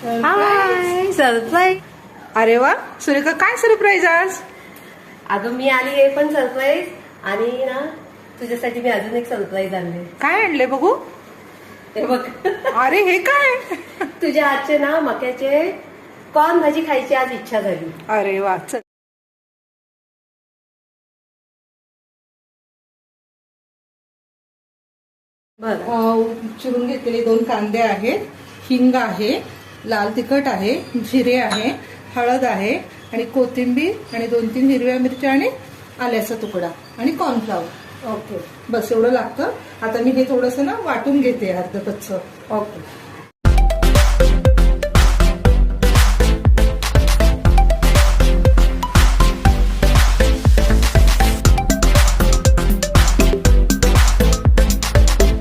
हाय surprise. अरे वा सुरेखा, काय सरप्राईज आज? अगं मी आली आहे पण सरप्राईज. आणि ना तुझ्यासाठी मी अजून एक सरप्राईज आणले. काय आणले बघू? हे बघ. अरे हे काय? तुझ्या आजचे ना मक्याचे कॉर्न भाजी खायची आज इच्छा झाली. अरे वा चल. चिरून घेतलेले 2 कांदे आहेत, हिंग आहे, लाल तिखट आहे, जिरे आहे, हळद आहे आणि कोथिंबीर आणि 2-3 हिरव्या मिरच्या आणि आल्याचा तुकडा आणि कॉर्नफ्लॉवर. ओके बस एवढं लागतं. आता मी हे थोडंसं ना वाटून घेते अर्ध कच्चं. ओके.